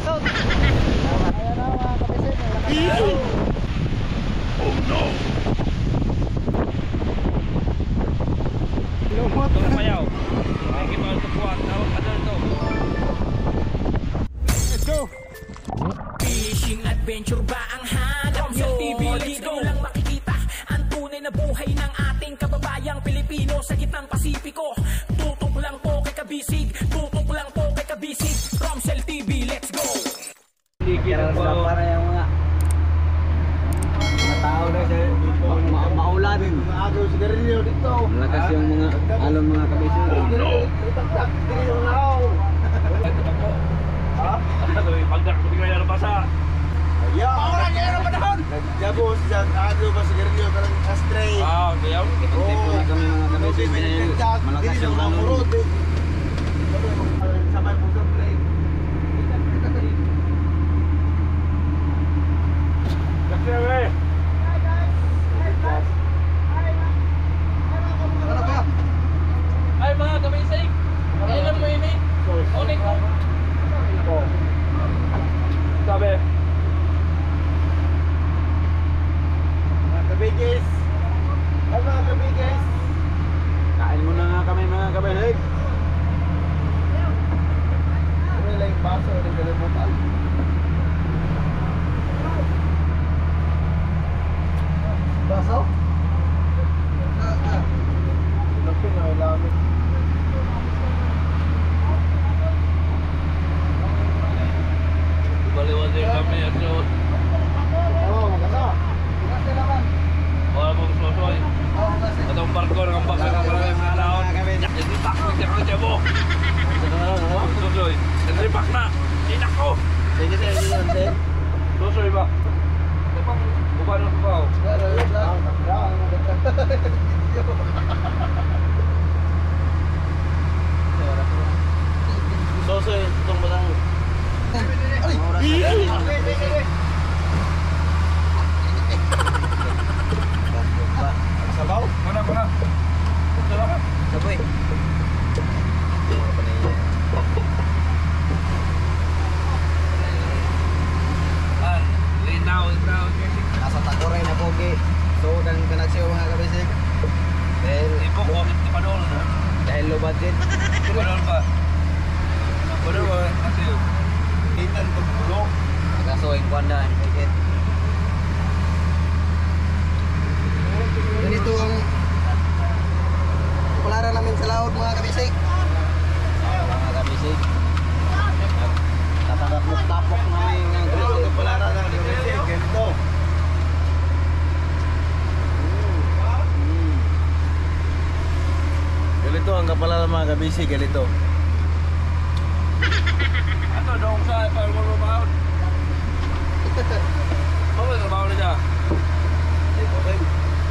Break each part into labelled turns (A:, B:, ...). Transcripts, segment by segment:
A: episode. Ayan na mga kabisig.
B: Oh no!
A: Lumot.
B: Ito na payaw. Makikita ko buwan. Tawag ka doon ito.
A: Let's go!
C: Fishing adventure ba ang hanap nyo? TV dito lang makikita ang tunay na buhay ng ating kababayang Pilipino sa gitnang Pasipiko. Tutok lang po kay Kabisig, tutok lang po kay Kabisig. Romsel TV, let's go!
A: Kaya para yung mga tao na sa maulan. Agaw sigarilyo dito. Malakas yung mga alon mga kabisig. Itaktak dito yung nakaw. Ha?
B: Pagdak ko tingnan na basa.
A: Yeah. Paulan niya na panahon. Nagdabo siya agaw ba sigarilyo karang astray.
B: Ah, kayaw.
A: Tipo na kami mga kabisig. Malakas yung alon. Sabay po sa play.
B: Siyempre. Ay mga kabisig. Kailan mo ini? Unik mo. Sabi.
A: Mga kabigis. Ay mga kabigis. Kain muna nga kami mga kabisig. Ano lang yung baso ng kalimutan. Baso? Laki na lamig.
B: Baliwan din kami at so.
A: Oo, maganda. Maganda naman.
B: Wala pong susoy.
A: Oo, maganda.
B: Atong barko ng baka ng maraming mga naon. Hindi pak mo siya kung siya mo. Susoy. Hindi pak na. Inak ko.
A: Sige, sige.
B: Susoy ba? Ito pang buka ng bukaw.
A: Soso itong batang. Sabaw?
B: Mana? Sarap.
A: Saboy.
B: An, linaw.
A: Nasa Tagoray na pogi. So, dan kanagsyo mga kabisig.
B: Ipok ko, di pa doon na.
A: Dahil low budget.
B: Di pa doon pa. Padol ba? Kasi yun.
A: Hitan ko bulok. Nagkasoing kwanda. Ganito ang kapalaran namin sa laod mga kabisig. Mga kabisig. Tatapok namin ang kapalaran ng kabisig. Ganito. Ganito ang kapalaran mga kabisig. Ganito.
B: Ano dong sa pagmamahal? Ano trabaho na dyan?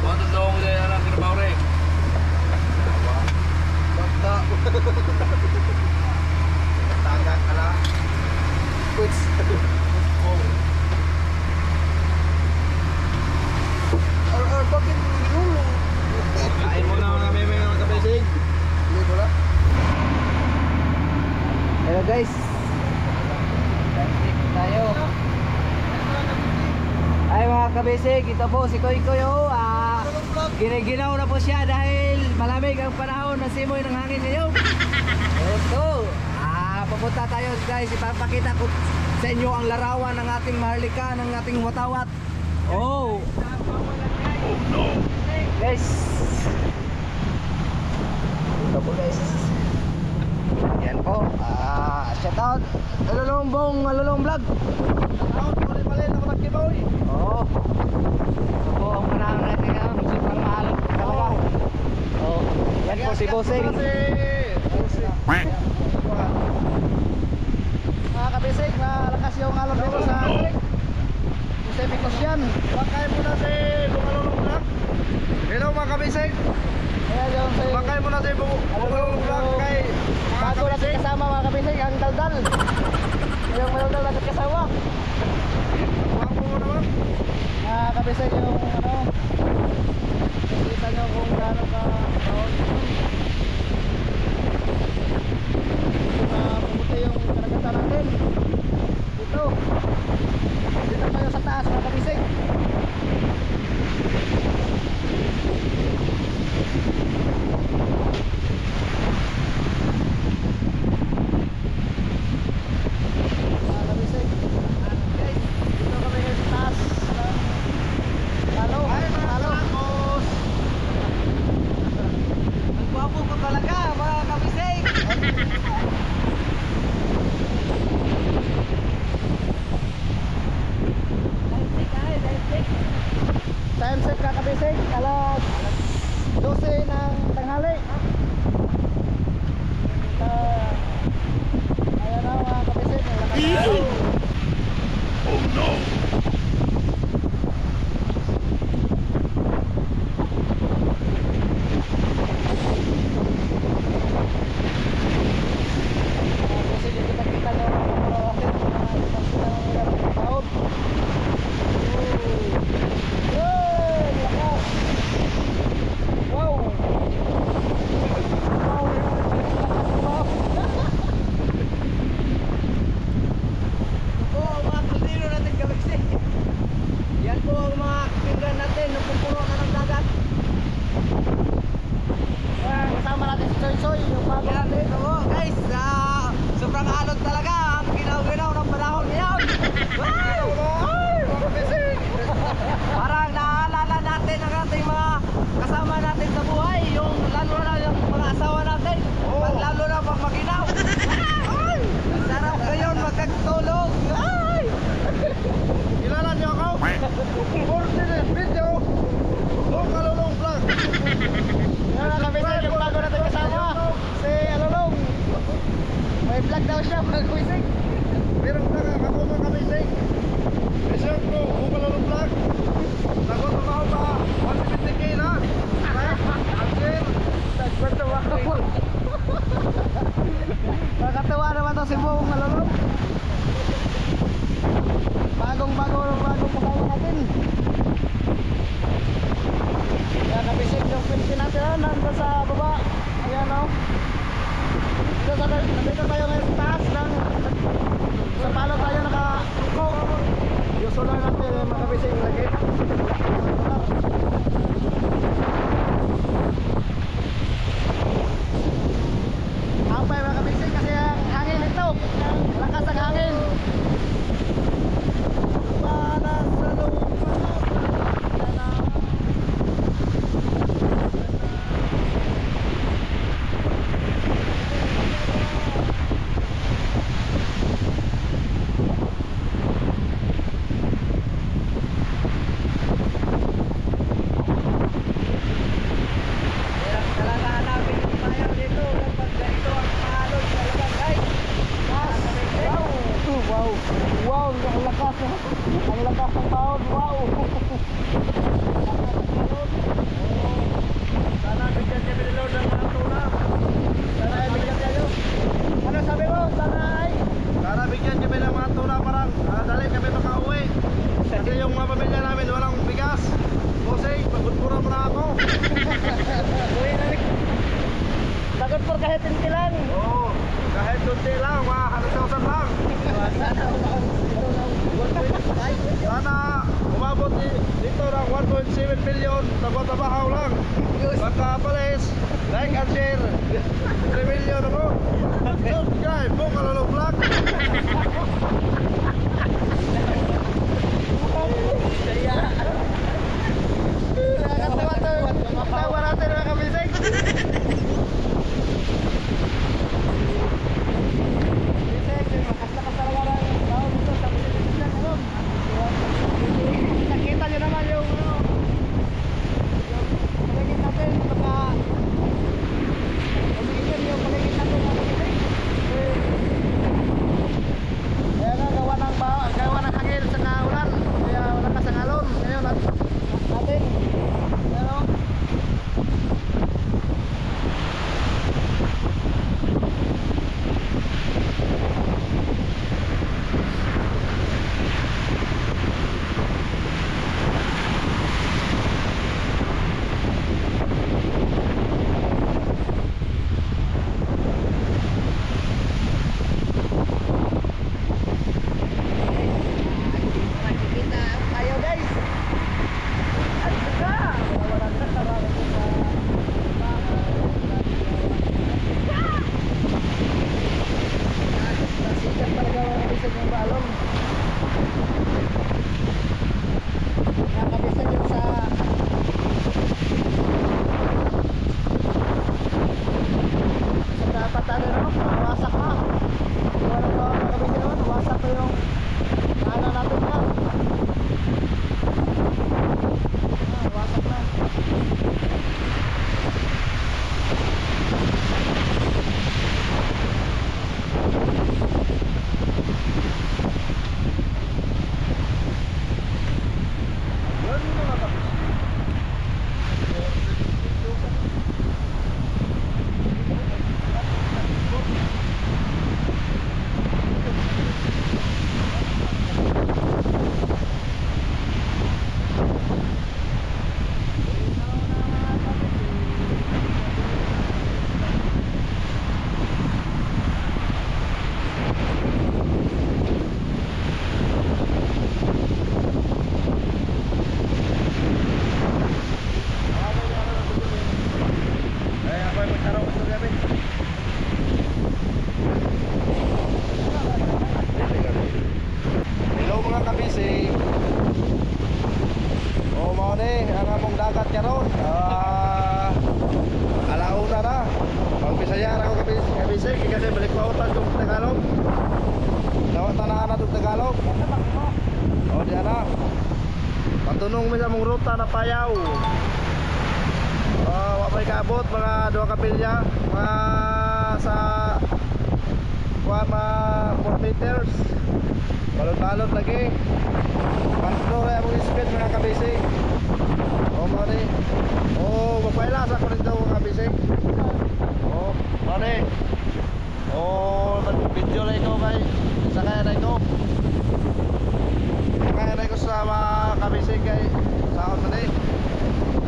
B: Ano dong dyan ang trabaho rin?
A: Basta. Taga ka na. Puts. Or bakit nilulong? Kain mo na mga meme mga kabisig. Hindi ko na. Hello guys. Tayo. Ay mga kabisig, ito po si Koy Koy giniginaw na po siya dahil malamig ang panahon na simoy ng hangin ngayon. Ito. Papunta tayo guys, ipapakita ko sa inyo ang larawan ng ating maharlika, ng ating watawat. Oh.
B: Oh no!
A: Guys. Ito po guys. Yan po. Shout out. Alulong vlog. Shout out. Pali ako nagkiboy. Oo. Ito po ang panahon natin ngayon. Sobrang mahal talaga. Oh. Yan po si Bossing. Mga kabisig, malakas yung alon dito sa Pacific Ocean. Bakay muna si Bungalulong Vlog. Hello mga kabisig. Bakay muna si Bungalulong Vlog kay bago natin kasama mga kabisig ang daldal. Yung daldal natin kasama. Wag mo naman. Mga kabisig yung kita nyo kung gaano ka kaon. Pumuti yung karagatan natin. Time check mga kabisig, alas 12 ng tanghali. Ayan na mga kabisig, ang lakas ng araw.
B: Oh no!
A: Kasi hindi kita nyo ang natin mga taon. Wow! Lakas! Wow! Wow! Wow!
D: Po ang mga kaldero natin galaxy. Yan po ang mga pinggan natin na pupuno na ng dagat.
A: Ayan, kasama natin si Choy Choy, yung bago
D: Yan
A: natin.
D: po guys, sobrang alon talaga ang ginaw-ginaw ng panahon ngayon. Wow!
A: Ay, mga kabisig!
D: Parang naaalala natin ang ating mga kasama natin sa buhay, yung lalo na yung mga asawa natin. Pag lalo na pag maginaw. Ay! Ang sarap ngayon magkagtulog. Ay!
A: Kilala niyo ako? For this video, Long Alulong Vlog. Yan ang kabisig, yung bago natin kasama. Si Alulong. May vlog daw siya, mga kabisig. Meron ka nga ako mga kabisig. Reserve ko, Long Alulong Vlog. Lagot na ako pa, 150k na. Right? Ansel. Nagpatawa ako. Nakatawa naman to si Bong Alulong. Bagong kasama natin. Kaya kabisig yung pinti natin, nandun sa baba. Ayan o. Nandito tayo ngayon sa taas ng sa palo tayo nakatuko. Yung solar natin mga kabisig lagi. Ampay mga kabisig kasi ang hangin ito. Lakas ang hangin. Para sa lupa.
D: Hirap talaga hanapin yung bayan dito kapag ganito ang alon talaga guys.
A: Wow! Wow! Wow! Ang lakas! Ang lakas ng taon! Wow! Sana bigyan niya binilo ng mga tuna. Sana ay bigyan niya. Ano sabi mo? Sana ay? Sana bigyan niya ng mga tuna parang dali kami makauwi. Kasi yung mga pamilya namin walang bigas. Bosing, pagpura mo na ako. Uwi na rin. Sagot po kahit hindi lang. Oo, kahit hindi lang, mga 100,000 lang. Sana umabot dito ng 1.7 million na batabahaw lang. Pagkapalis, like and share. 3 million ako. Subscribe po Kalulong Vlog. Tawa natin mga kabisig. Nakita nyo naman yung paligid natin baka umiitin yung paligid natin mga kabisig. Kaya nga gawa ng dagat karon. Alauna na. Pag-Bisaya ra ko kabisig kasi balik pa utas kung Tagalog. Dawat na na tug Tagalog. Oh, diyan na. Patunong mi sa mong ruta na payaw. Wa may kaabot mga 2 kapilya, mga sa mga 4 meters. Balot-balot lagi. Control ay mo speed mga kabisig. Oh, mali. Oh, magpailas ako nito mga kabisig. Oh, mali. Oh, mag-video lang ikaw kay sa kaya na ito. Kaya na ito sa mga kabisig kay sa ako mali.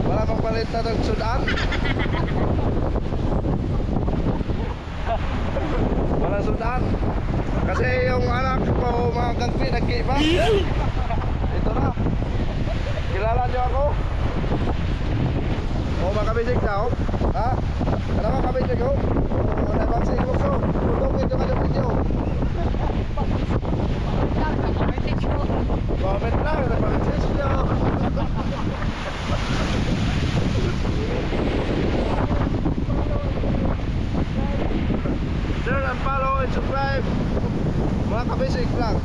A: Wala magpalit na ng sudan. Wala sudan. Kasi yung anak ko mga gangpi nagkiba. Ito na. Kilala niyo ako? O mga kabisig daw. Ha? Ano mga kabisig ko? O nabagsig mo ko. Tulong ito ka ng video. Comment lang. Nabagsig nyo. Share and follow and subscribe. Mga kabisig lang.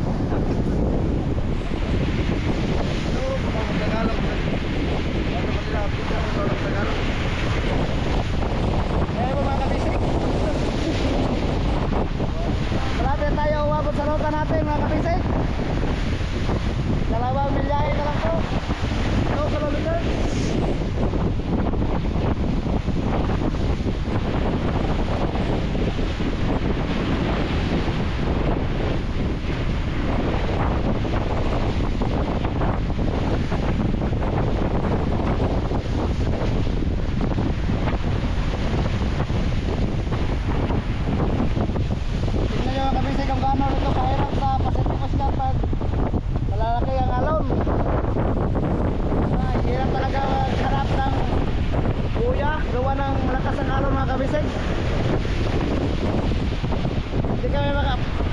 A: Ito, mga Tagalog. Ano ba nila? Pita ko sa Tagalog. Eh mga kabisig. Marami tayo umabot sa ruta natin mga kabisig. 2 milyahe na lang po. 2 kilometers.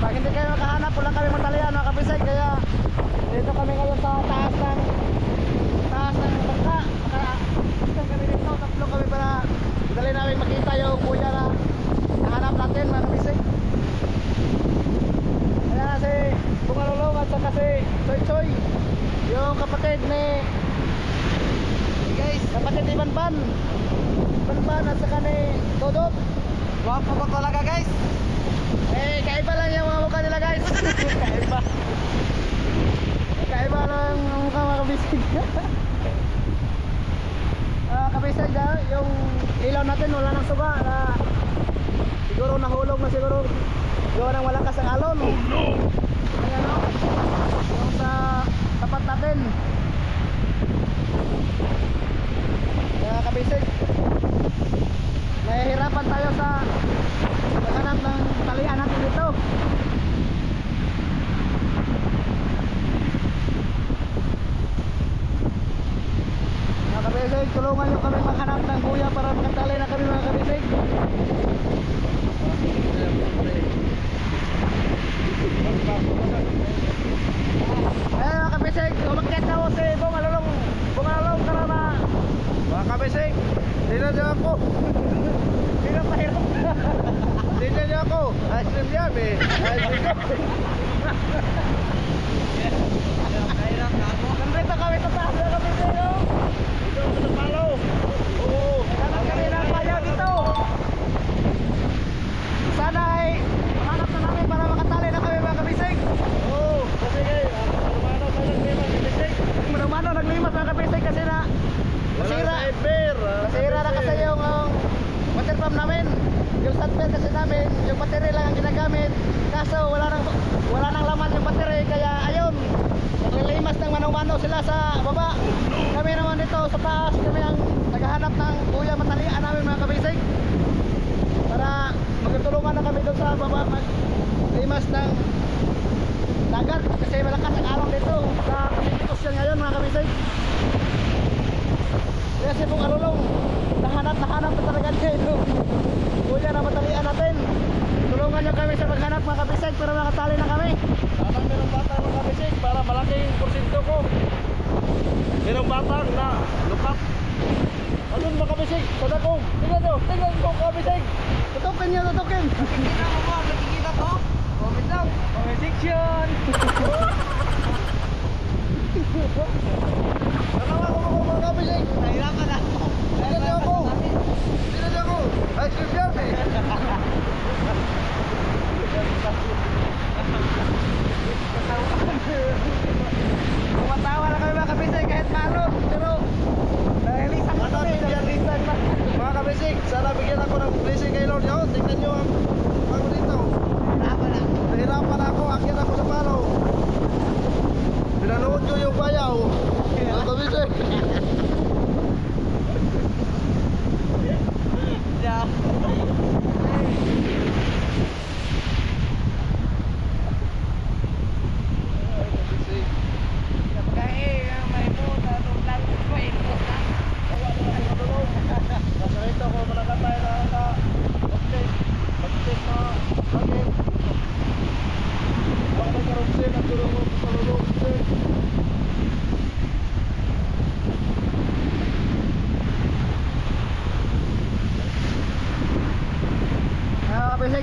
A: Hindi kayo makahanap, wala kami matalian mga kabisay, kaya dito kami ngayon sa taas ng bangka. Isang kami dito, 3 kami para dali namin makita yung kuya na nahanap natin mga kabisay. Kaya na si Bungalulong at saka si Choy Choy, yung kapatid ni kapatid ni Banban at saka ni Dodot.
D: Wapo ba talaga guys?
A: Eh, kaiba lang yung mga mukha nila guys. Kaiba lang ang mukha mga kabisig. Kabisig yung ilaw natin wala nang suga na siguro nahulog na siguro gawa ng malakas ang alon. Oh no! Ayan o, yung sa tapat natin. Kaya kabisig, nahihirapan tayo sa paghanap ng talian natin dito. Mga kabisig, tulungan nyo kami maghanap ng kuya para makatali na kami mga kabisig. Ayan mga kabisig, umakyat na ako si Bungalulong karana. Mga kabisig, dito niyo ako. Dito pahirap. Dito niyo ako. Ice cream yan eh. Ice cream yan. Nandito kami sa taas mga kabisig. Dito ako sa palo. Oo. Hanap kami ng payaw dito. Sana ay hanap na namin para makatali na kami mga kabisig. Oo. Kasi Manumano naglimas mga kabisig kasi na nasira na kasi yung water pump namin. Yung satbel kasi namin, yung battery lang ang ginagamit. Kaso wala nang laman yung battery, kaya ayun, naglilimas ng manumano sila sa baba. Kami naman dito sa taas, kami ang naghahanap ng kuya matalian namin mga kabisig para magtulungan na kami doon sa baba maglimas ng dagat kasi malakas ang alon dito sa Pasipikos ngayon mga kabisig. Kasi pong alulong nahanap na talaga dito kuya na matalian natin. Tulungan nyo kami sa paghanap mga kabisig para makatali na kami. Sana merong batang mga kabisig para malaking porsyento ko. Merong batang na lupat Alon mga kabisig, sadakong. Tingnan ko kabisig. Tutukin niya, tutukin.
D: Nakikita mo ba? Nakikita ko? Comment lang. Comment section.
A: Dalawa ko mga kabisig.
D: Nahirapan ako.
A: Tingnan niyo ako. Tingnan niyo ako. Ice cream yan eh.
D: Kumatawa lang kami mga kabisay kahit malot. Pero nahilisan ko kami. Nahilisan na.
A: Mga kabisig, sana bigyan ako ng blessing kay Lord. Yun, tingnan niyo ang ako dito.
D: Nahirapan ako.
A: Nahirapan ako, akyat ako sa palo. Pinanood ko yung bayaw. Mga kabisig.
D: Yeah.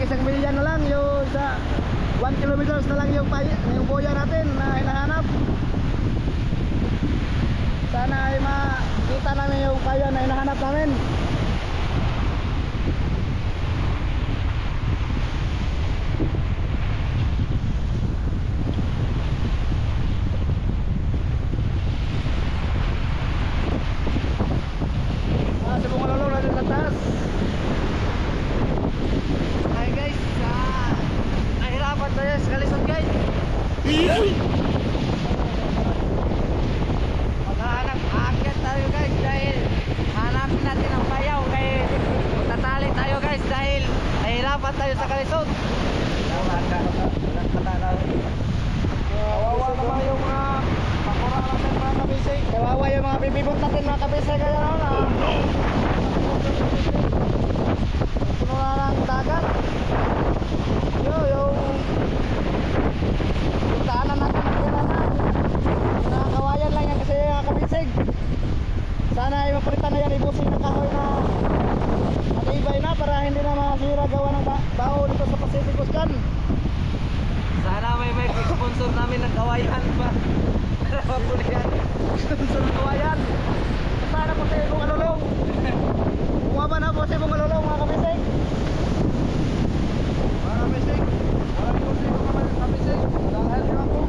A: Isang milyan na lang yung sa 1 kilometers na lang yung boya natin na hinahanap. Sana ay makita namin yung kaya na hinahanap namin. Sa bunga lolo natin sa taas.
D: Hi guys, nahirapan tayo sa kalisod guys. Maghahanap, aakyat tayo guys dahil hanapin natin ang bayaw kaya tatali tayo guys dahil nahirapan tayo sa kalisod.
A: Kawawa naman yung mga pakura natin mga kabisig. Kawawa yung mga bibibot natin mga kabisig. Kaya na puno na ng dagat. Yung daanan natin na kawayan lang yan kasi mga kabisig. Sana ay mapalitan na yan, ibusing ng kahoy na matibay na para hindi na masira gawa ng bao dito sa Pacific Ocean.
D: Sana may sponsor namin ng kawayan pa. Para mapulihan.
A: Sponsor ng kawayan. Sana po sa ibong alulong. Bumaba na po sa ibong alulong mga kabisig. Mga kabisig, walang po sa ibong kabisig. Dahil nyo ako.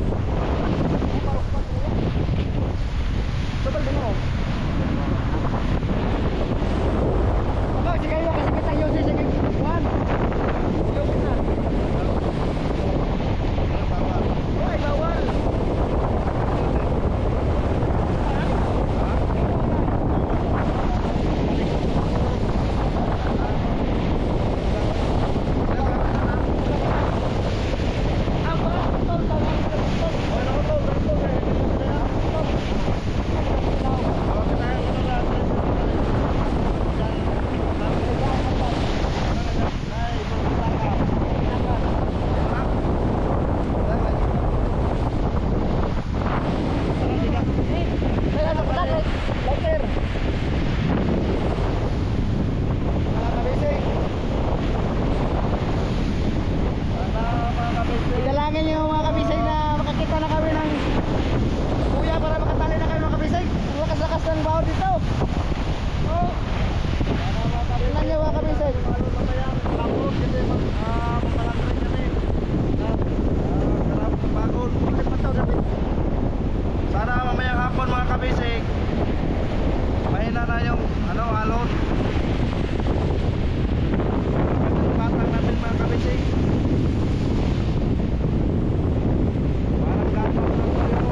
A: Sabal din mo. Abang, si kayo kasi kitang yun sa kikuan. Yun na. Ay, bawal. Idalangin nyo mga kabisay na makakita na kami ng kuya para makatali na kayo mga kabisay. Ang lakas-lakas ng baho dito. Oh. Tingnan nyo mga kabisay. Sana mamayang hapon mga kabisay mahina na yung alon. Batang natin mga kabisay. Parang gatos na tayo.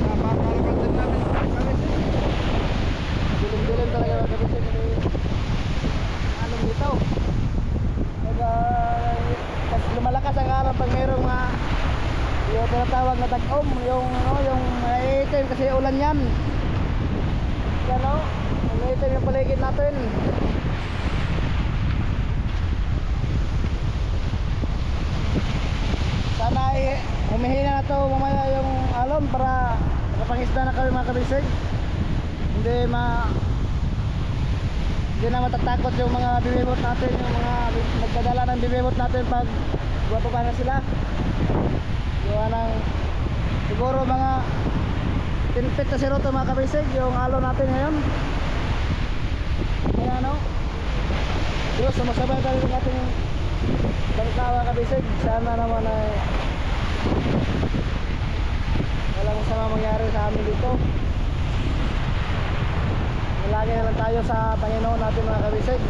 A: Napapalakan din namin mga kabisay. Dilim-dilim talaga mga kabisay. Anong dito? Kasi lumalakas ang araw pag mayroong yung tinatawag na tag-om, yung maiitim kasi ulan yan. Yan o, maiitim yung paligid natin. Sana ay humihina na to mamaya yung alon para makapangisda na kami mga kabisig. hindi na matatakot yung mga bibimot natin, yung mga nagdadala ng bibimot natin pag bababa na sila. Yung siguro mga 10 feet na zero to mga kabisig yung alo natin ngayon. Kaya ano, pero sumasabay tayo ng ating bangka mga kabisig. Sana naman ay walang masama mangyari sa amin dito. Lagi na lang tayo sa Panginoon natin mga kabisig.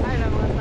A: Ay, naman.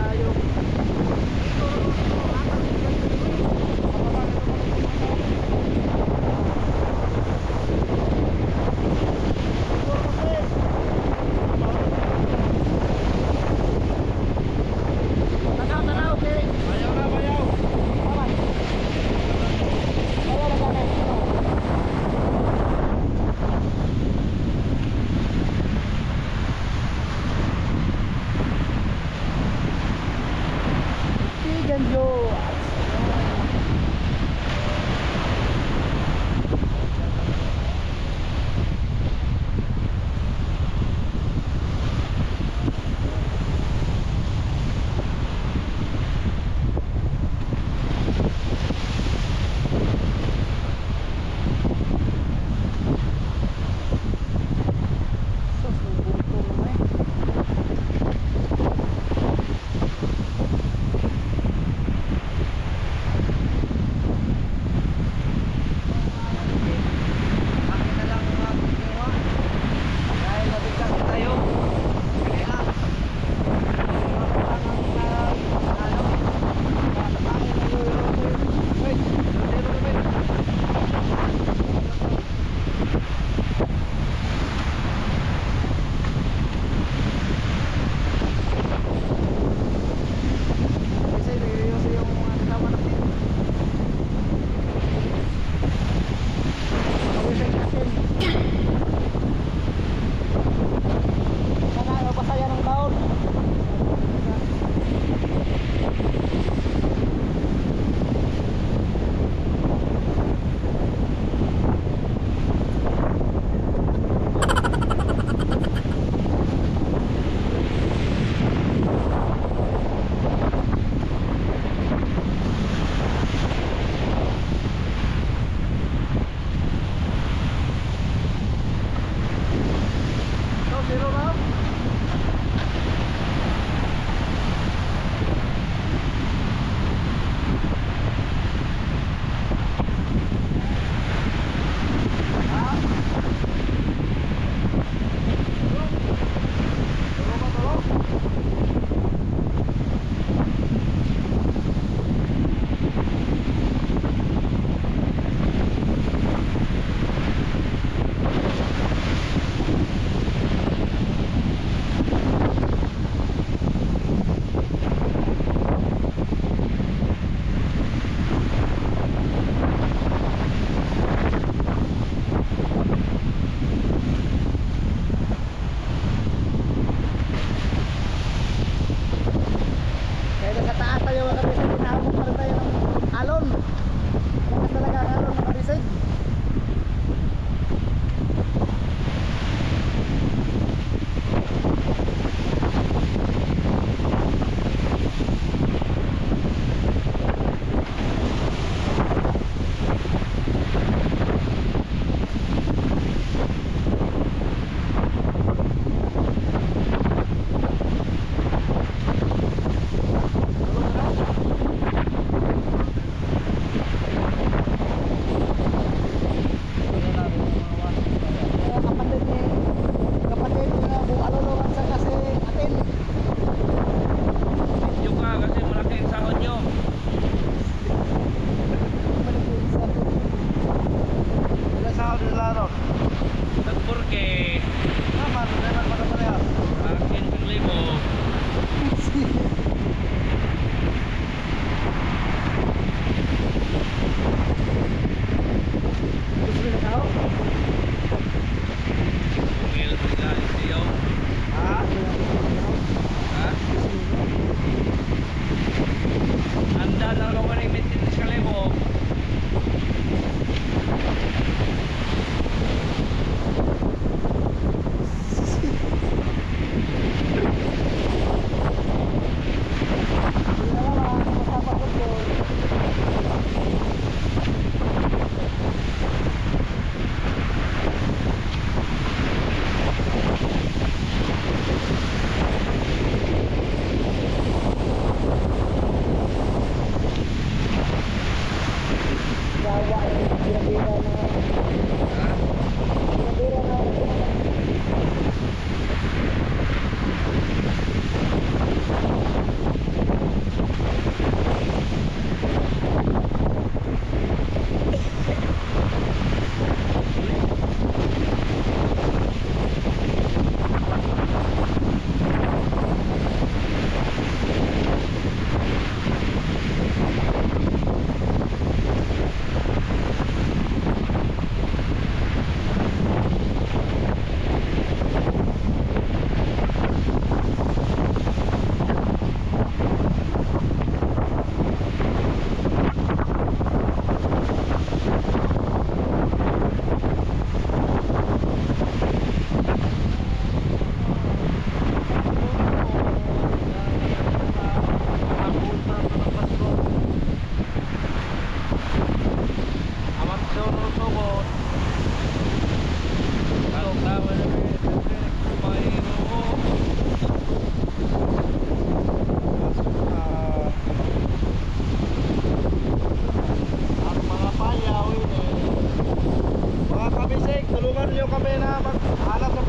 A: tulungan nyo kami na maghanap sa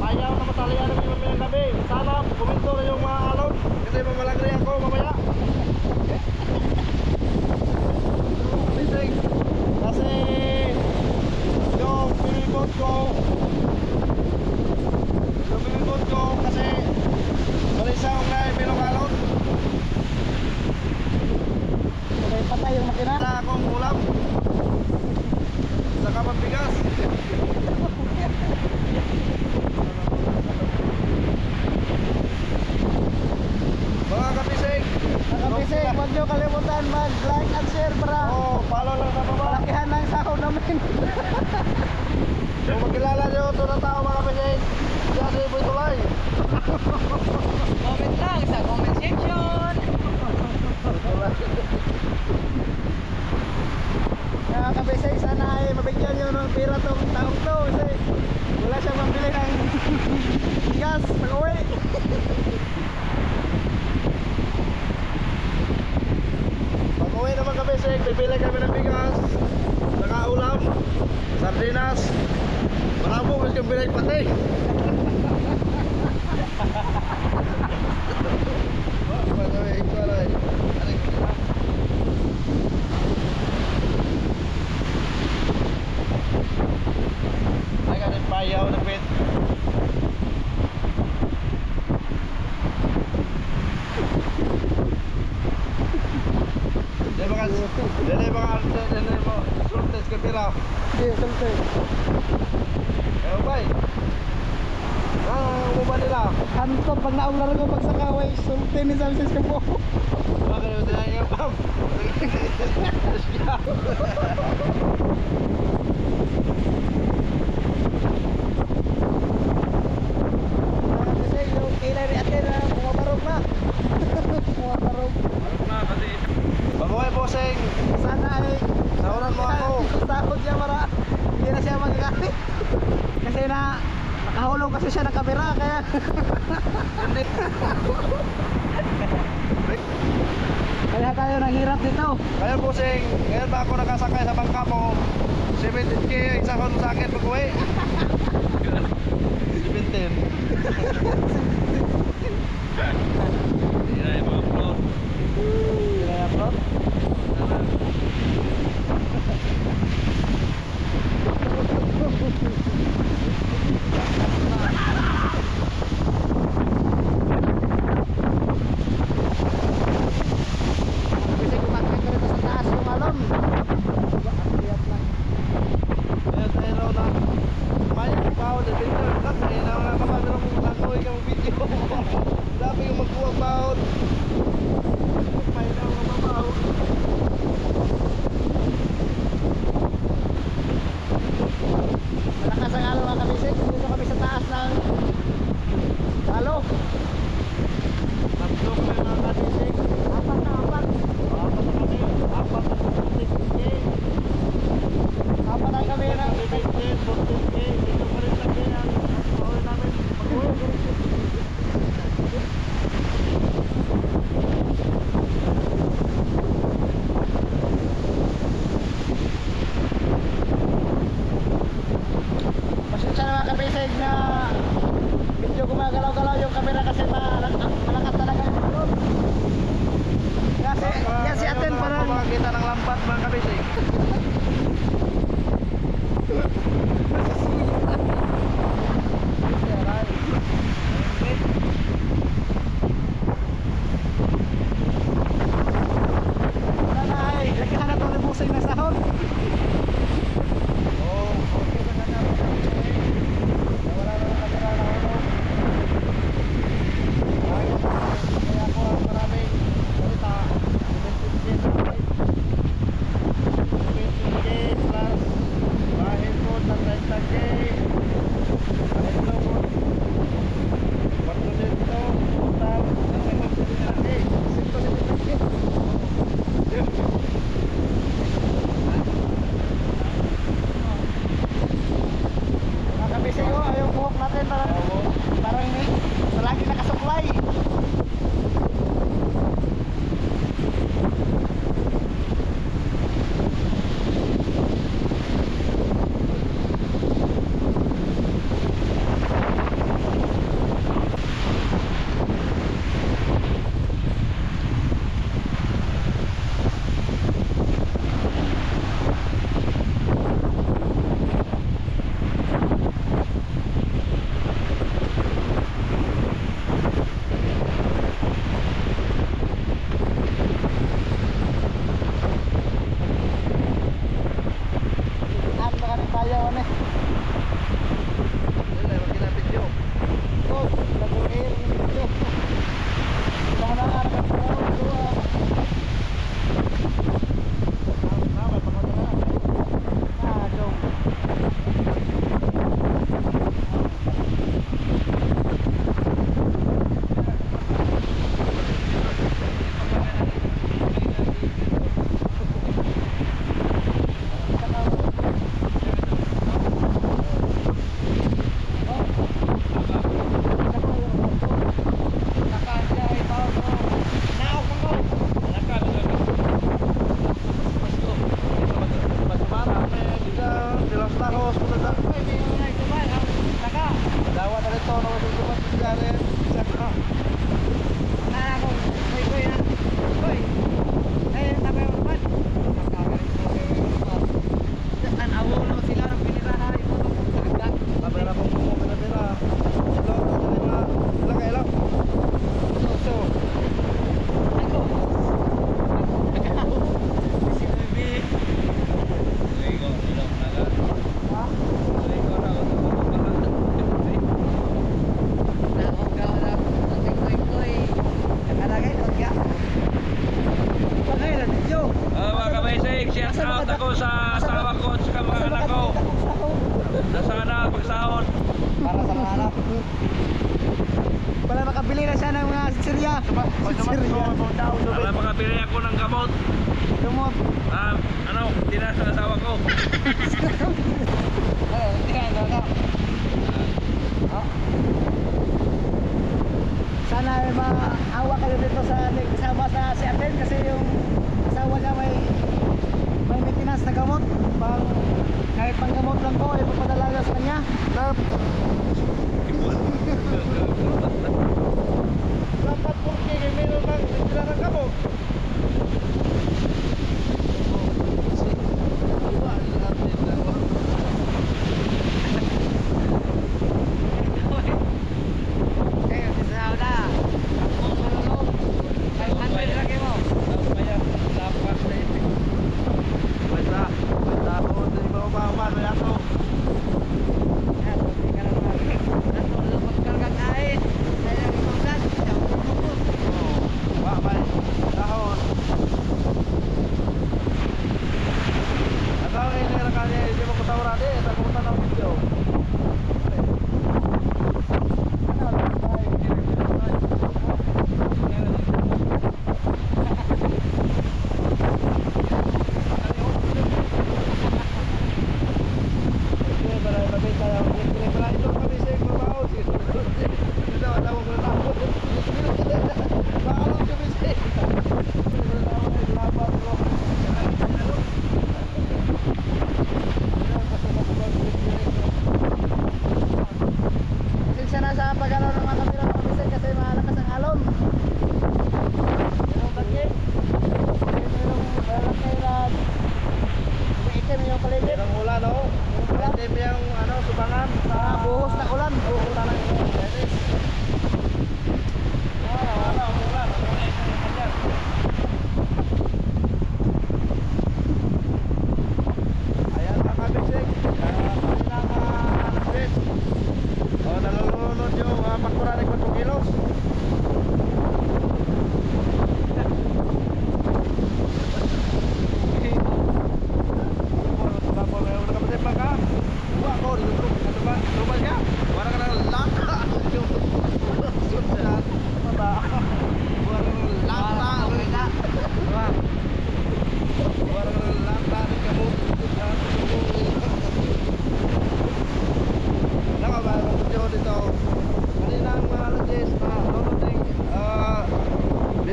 A: payaw na matalian ng mamayang gabi. Sana komento na yung mga alon kasi mamalagri ako mamaya. Kasi yung pinipot ko kasi balisa akong na bilong alon.
D: Okay, patay yung makina.
A: Wala akong ulam. Saka mabigas. Mga kapisig.
D: Huwag nyo kalimutan mag-like and share para
A: Follow lang sa baba.
D: malakihan ng sahod namin.
A: Kung makilala nyo ito na tao mga kapisig, siya si Iboy Tulay.
D: Comment lang sa comment section. Mga kabisay, sana ay mabigyan nyo ng pera tong taong to kasi wala siyang mambili ng bigas pag-uwi.
A: Pag-uwi naman kapisig, bibili kami ng bigas, saka ulam, sardinas, malabo mas kang bilig pati. Ay ka ng payaw na pit. Dili mga shortage ka pira.
D: Hindi, sulti.
A: Ayaw bay. Umubad nila.
D: Hantot pag naular ko pag sa kaway, sulti ni Samsis ka po.
A: Bakit yung tinayang pam?
D: Mga kabisay, yung kilay ni ate na bumabarog na. Bumabarog.
B: Na kasi
A: Pag-uwi bossing.
D: Sana ay
A: Sahuran mo ako.
D: sahod niya para hindi na siya magkakalit. Kasi nakahulog kasi siya ng kamera kaya kaya tayo naghirap dito.
A: Ngayon bossing, ngayon ba ako nakasakay sa bangka mo? 17K ang isa ko sa akin pag-uwi. 17.
B: hindi na yung mga floor.
D: Kaya bro, kasi kumakit ko rito sa taas yung alon. Ang tiyat lang.
A: Ngayon tayo raw na may bawal na video. Kaya na wala ka pa pero kung nakuha kang video. Dami yung magkuha bawal. May na mga bawal.
D: Malakas ang alon mga kabisig. Dito kami sa taas ng talo.
A: Tatlo kami mga katisig.
D: Apat na apat.
A: Apat na kami. Apat na 14K.
D: Apat ang kami ng
A: 17K, 14K. Dito pa rin lagi ang pag-uwi namin. Pag-uwi.
D: pasensya na mga kabisig na medyo gumagalaw-galaw yung camera kasi malakas talaga yung alon. Kasi yan si Aten parang
A: makakita ng lampat mga kabisig.
D: wala na ay lagyan na itong libusing na sahod.
A: Okay na na namin. Wala na ng kamera na ulo. Kaya ako ang maraming salita. 17K plus bahid ko ng 30K. Dawa na ito, nakususubat sa gari. Kamera po po pera-pera. Ito, ilang kailang. So,
B: Mga kabisig, shout out ako sa asawa ko at sa mga anak ko. Na sana pagsahod.
A: para sa mga anak.
D: Para makabili na siya ng mga sirya.
B: Para makabili ako ng gamot.
D: Lumot.
B: Tinas sa asawa ko.
D: Sana ay maawa kayo dito sa kasama sa si Aten kasi yung asawa niya may maintenance na gamot. Kahit pang gamot lang po, ipapadala niya sa kanya.
A: Dapat po kayo meron lang sila ng kamo.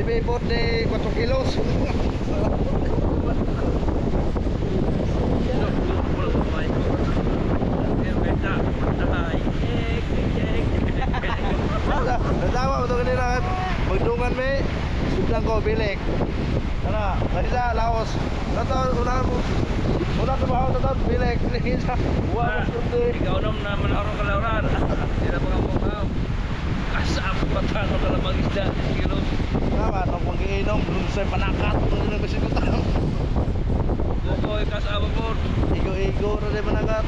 A: Bibot de 4 kilos. Natawa mo ito kanina. Magdungan may sudang ko, bilik. Ano, kanina, laos. Una trabaho na ito, bilik. Buwan mo sundi.
B: Ikaw na malaro ka lauran. Hindi na mga mukhaw. Kasama patano ka lang mag-isda. Kilos.
A: Tama, itong pag-iinom, dun sa panakat. Dun na bisimutan.
B: Bukoy kasama po.
A: Igo-igo na rin panakat.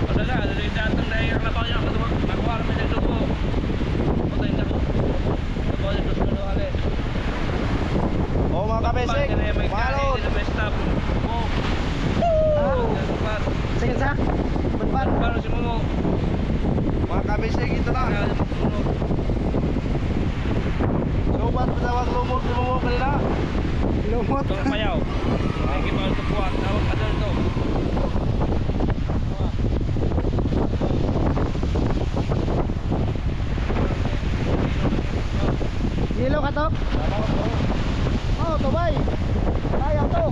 B: Padala, dari datang dari kelabang yang kedua. Nakuha namin ng dugo. Patay na ko. Nakuha yung dugo na ulit.
A: O mga kabesik, malot.
D: Sige sa. Bentar.
A: Mga kabesik, ito na. Sobat petawag lumot di mo kanina.
D: Lumot.
B: Payaw. May kipal ito po. Tawag ka dyan ito.
D: Hilo ka to? Oh, tubay. Kaya to.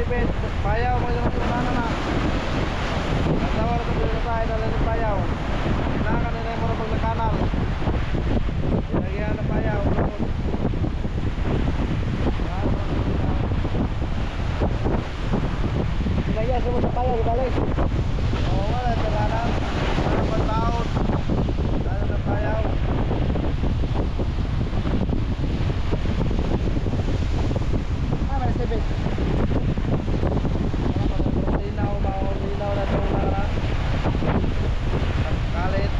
A: Stephen, payaw mo yung ano na. Nagdawa na ito dito tayo, dala ng payaw. Kailangan nila yung marapag na kanal. Ilagyan na payaw.
D: Ilagyan sa mo sa payaw, ibalik.
A: Oo, wala, tagalan. Para pagtaon. Dala ng payaw.
D: May Stephen.
A: Linaw na itong kalit.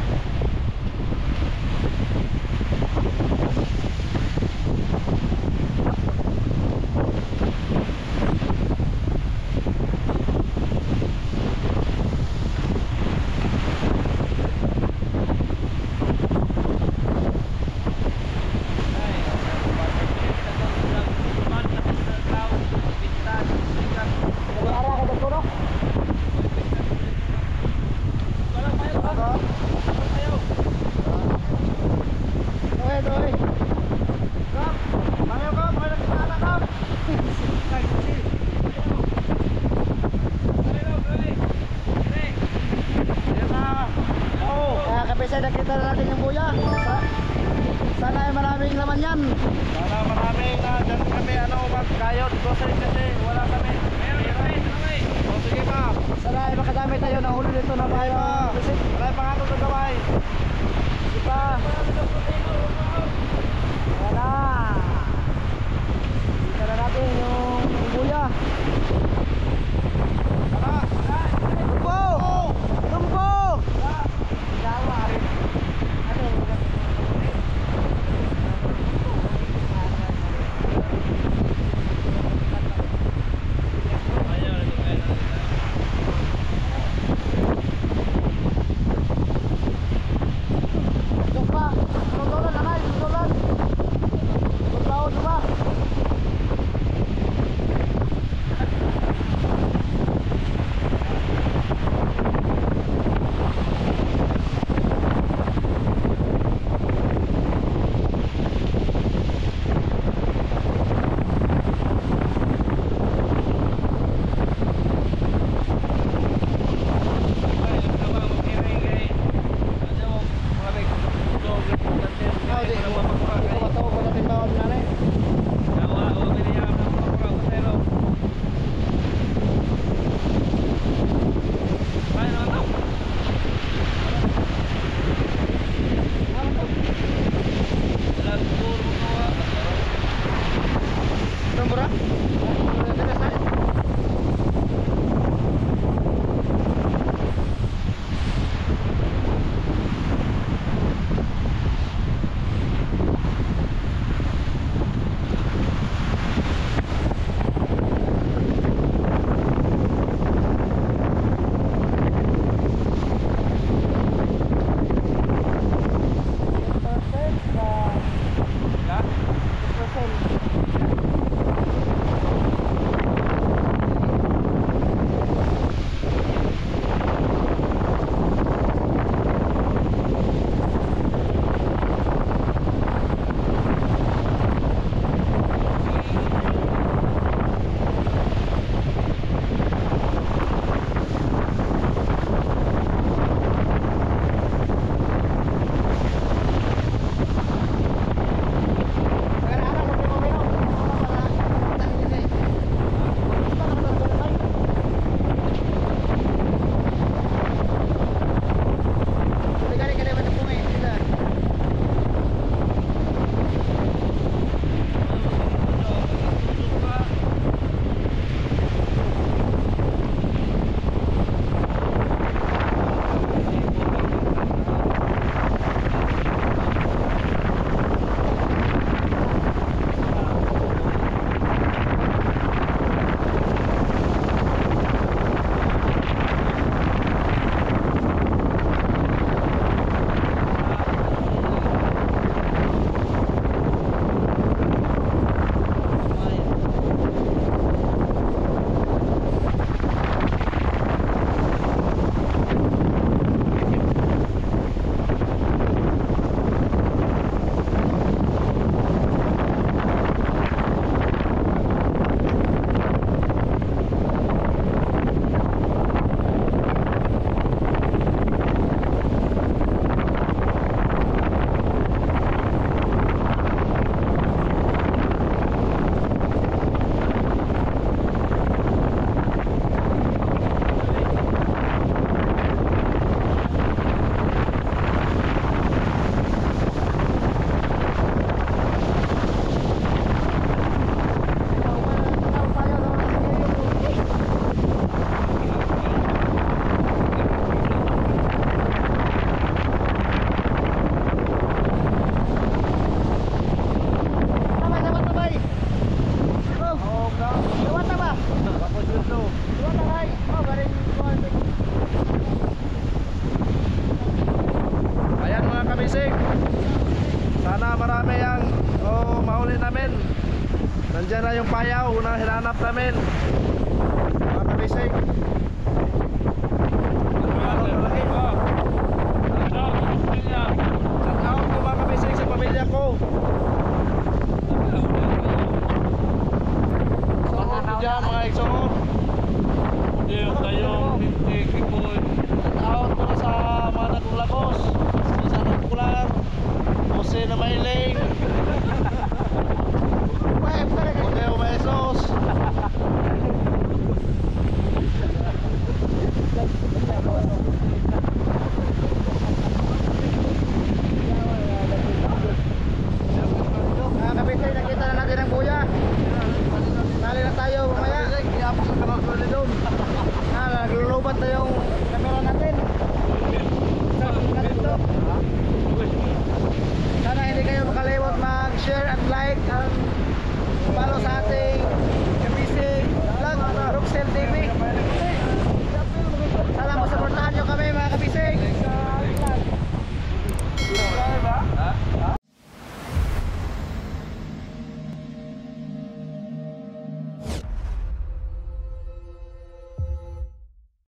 D: Nag-aara ka dito, no? Oy, oy.
A: Kap! Payaw Kap! May nakikita Kap! Ayan na! Oo!
D: Kaya kapisay, nakita na natin yung buya. Sana ay maraming laman yan.
A: Sana maraming na dyan kami magkayot. Grocery kasi wala kami. O sige pa!
D: Sana ay makadami tayo ng huli dito na
A: Wala
D: tayo.
A: pa! Wala pa nga ito gaway!
D: Sige pa. Ayan na. Kita na natin yung buya.
A: Tara!
D: Tumbo! Tumbo! Dawa.
A: namin. Mga kabisig. Shout out po mga kabisig sa pamilya ko. Sohor ko dyan mga igsohor. Shout out po sa mga nagulagos. Sa nagkular. Jose na Mailing. Rodeo Maesos. Mga kabisig, nakita na natin ang buya. Nali na tayo mamaya. Naglulubat na yung camera natin. Sana hindi kayo makalimot mag-share at like at follow sa